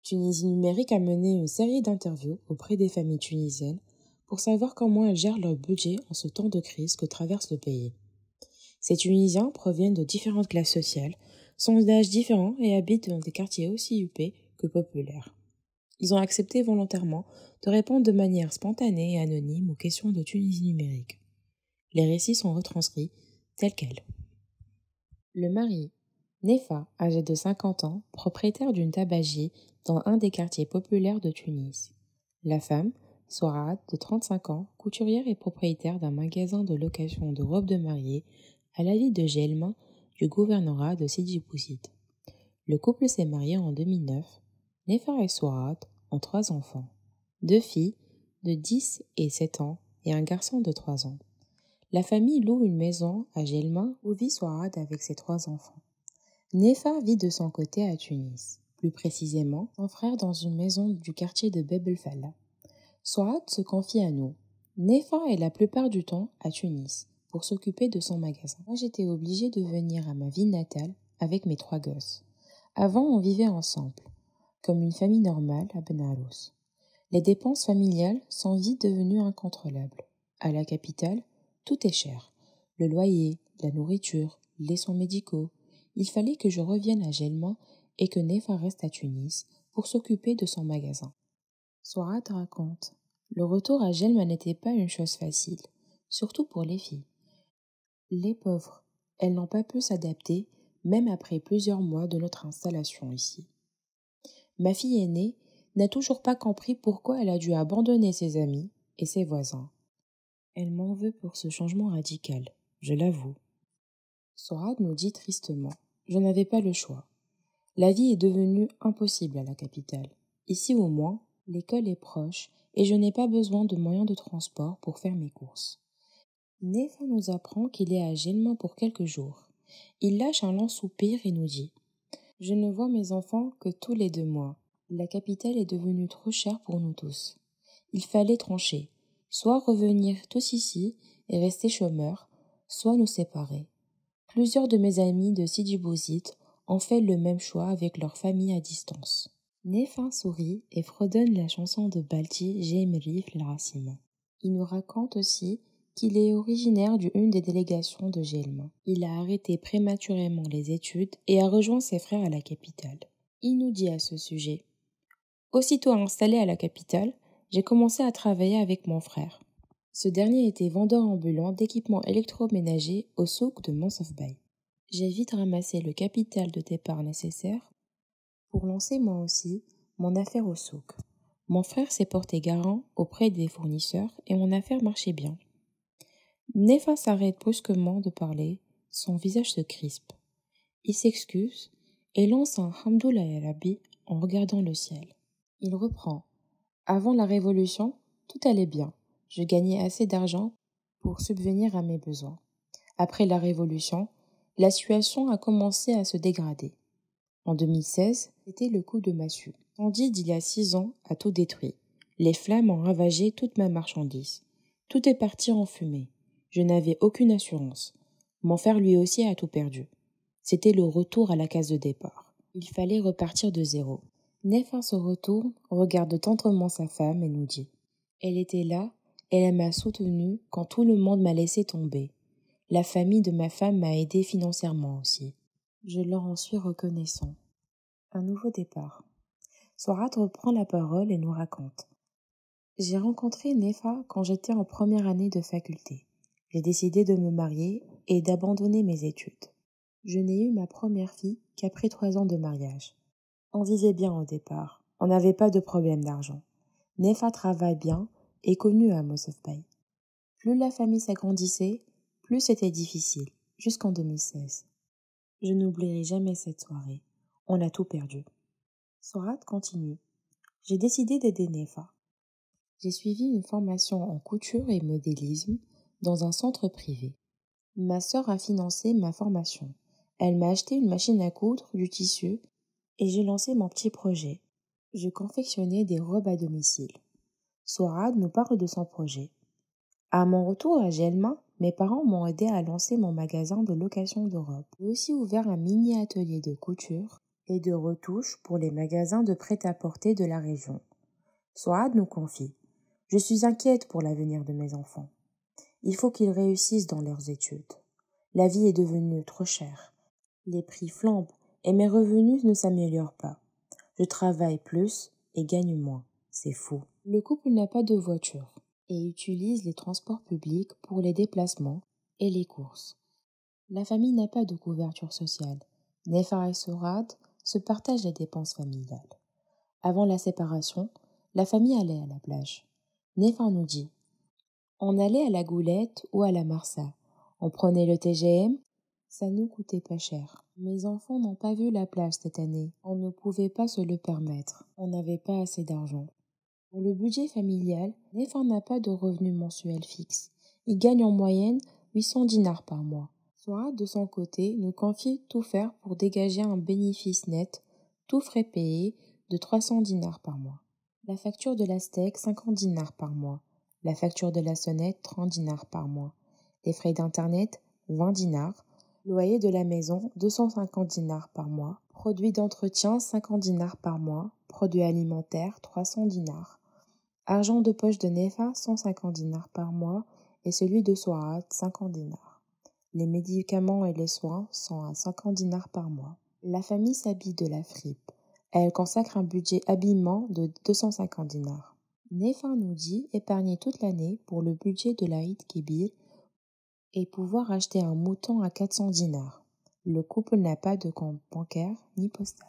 Tunisie numérique a mené une série d'interviews auprès des familles tunisiennes pour savoir comment elles gèrent leur budget en ce temps de crise que traverse le pays. Ces Tunisiens proviennent de différentes classes sociales, sont d'âges différents et habitent dans des quartiers aussi huppés que populaires. Ils ont accepté volontairement de répondre de manière spontanée et anonyme aux questions de Tunisie numérique. Les récits sont retranscrits tels quels. Le mari, Nefa, âgé de 50 ans, propriétaire d'une tabagie dans un des quartiers populaires de Tunis. La femme, Sourad, de 35 ans, couturière et propriétaire d'un magasin de location de robes de mariée à la ville de Gelma du gouvernorat de Sidi Bouzid. Le couple s'est marié en 2009. Nefa et Sourad ont 3 enfants, 2 filles de 10 et 7 ans et un garçon de 3 ans. La famille loue une maison à Gelma où vit Sourad avec ses 3 enfants. Nefa vit de son côté à Tunis, plus précisément son frère dans une maison du quartier de Beb El Fala. Sourad se confie à nous. Nefa est la plupart du temps à Tunis pour s'occuper de son magasin. Moi j'étais obligée de venir à ma ville natale avec mes 3 gosses. Avant on vivait ensemble, comme une famille normale à Benarous. Les dépenses familiales sont vite devenues incontrôlables. À la capitale, tout est cher. Le loyer, la nourriture, les soins médicaux. Il fallait que je revienne à Gelma et que Nefa reste à Tunis pour s'occuper de son magasin. Sourad raconte. Le retour à Gelma n'était pas une chose facile, surtout pour les filles. Les pauvres, elles n'ont pas pu s'adapter, même après plusieurs mois de notre installation ici. Ma fille aînée n'a toujours pas compris pourquoi elle a dû abandonner ses amis et ses voisins. Elle m'en veut pour ce changement radical, je l'avoue. Sourad nous dit tristement. Je n'avais pas le choix. La vie est devenue impossible à la capitale. Ici au moins, l'école est proche et je n'ai pas besoin de moyens de transport pour faire mes courses. Nefa nous apprend qu'il est à Gelma pour quelques jours. Il lâche un lent soupir et nous dit « Je ne vois mes enfants que tous les 2 mois. La capitale est devenue trop chère pour nous tous. Il fallait trancher, soit revenir tous ici et rester chômeurs, soit nous séparer. Plusieurs de mes amis de Sidi Bouzid ont fait le même choix avec leur famille à distance. » Nefa sourit et fredonne la chanson de Balti J'aimerif l'Racima. Il nous raconte aussi qu'il est originaire d'une des délégations de Gelma. Il a arrêté prématurément les études et a rejoint ses frères à la capitale. Il nous dit à ce sujet « Aussitôt installé à la capitale, j'ai commencé à travailler avec mon frère. Ce dernier était vendeur ambulant d'équipements électroménagers au souk de Mansouf Bey. J'ai vite ramassé le capital de départ nécessaire pour lancer moi aussi mon affaire au souk. Mon frère s'est porté garant auprès des fournisseurs et mon affaire marchait bien. » Nefa s'arrête brusquement de parler, son visage se crispe. Il s'excuse et lance un Hamdoullah ya Rabbi en regardant le ciel. Il reprend. Avant la Révolution, tout allait bien. Je gagnais assez d'argent pour subvenir à mes besoins. Après la Révolution, la situation a commencé à se dégrader. En 2016, c'était le coup de massue. L'incendie d'il y a 6 ans a tout détruit. Les flammes ont ravagé toute ma marchandise. Tout est parti en fumée. Je n'avais aucune assurance. Mon frère lui aussi a tout perdu. C'était le retour à la case de départ. Il fallait repartir de zéro. Nefa se retourne, regarde tendrement sa femme et nous dit « Elle était là, et elle m'a soutenue quand tout le monde m'a laissé tomber. La famille de ma femme m'a aidé financièrement aussi. Je leur en suis reconnaissant. » Un nouveau départ. Sourad reprend la parole et nous raconte. J'ai rencontré Nefa quand j'étais en première année de faculté. J'ai décidé de me marier et d'abandonner mes études. Je n'ai eu ma première fille qu'après 3 ans de mariage. On vivait bien au départ. On n'avait pas de problème d'argent. Nefa travaille bien et est connue à Mansouf Bey. Plus la famille s'agrandissait, plus c'était difficile, jusqu'en 2016. Je n'oublierai jamais cette soirée. On a tout perdu. Sourad continue. J'ai décidé d'aider Nefa. J'ai suivi une formation en couture et modélisme dans un centre privé. Ma sœur a financé ma formation. Elle m'a acheté une machine à coudre, du tissu, et j'ai lancé mon petit projet. Je confectionnais des robes à domicile. Sourad nous parle de son projet. À mon retour à Gelma, mes parents m'ont aidé à lancer mon magasin de location de robes. J'ai aussi ouvert un mini atelier de couture et de retouches pour les magasins de prêt-à-porter de la région. Souad nous confie: Je suis inquiète pour l'avenir de mes enfants. Il faut qu'ils réussissent dans leurs études. La vie est devenue trop chère. Les prix flambent et mes revenus ne s'améliorent pas. Je travaille plus et gagne moins. C'est fou. Le couple n'a pas de voiture et utilise les transports publics pour les déplacements et les courses. La famille n'a pas de couverture sociale. Nefa et Souad se partagent les dépenses familiales. Avant la séparation, la famille allait à la plage. Nefa nous dit: On allait à la Goulette ou à la Marsa. On prenait le TGM, ça nous coûtait pas cher. Mes enfants n'ont pas vu la plage cette année. On ne pouvait pas se le permettre. On n'avait pas assez d'argent. Pour le budget familial, Nefa n'a pas de revenu mensuel fixe. Il gagne en moyenne 800 dinars par mois. Souad, de son côté, nous confie tout faire pour dégager un bénéfice net, tout frais payés, de 300 dinars par mois. La facture de la steak, 50 dinars par mois. La facture de la sonnette, 30 dinars par mois. Les frais d'internet, 20 dinars. Loyer de la maison, 250 dinars par mois. Produits d'entretien, 50 dinars par mois. Produits alimentaires, 300 dinars. Argent de poche de Nefa, 150 dinars par mois. Et celui de Souad, 50 dinars. Les médicaments et les soins sont à 50 dinars par mois. La famille s'habille de la fripe. Elle consacre un budget habillement de 250 dinars. Nefa nous dit épargner toute l'année pour le budget de l'Aïd Kébir et pouvoir acheter un mouton à 400 dinars. Le couple n'a pas de compte bancaire ni postal.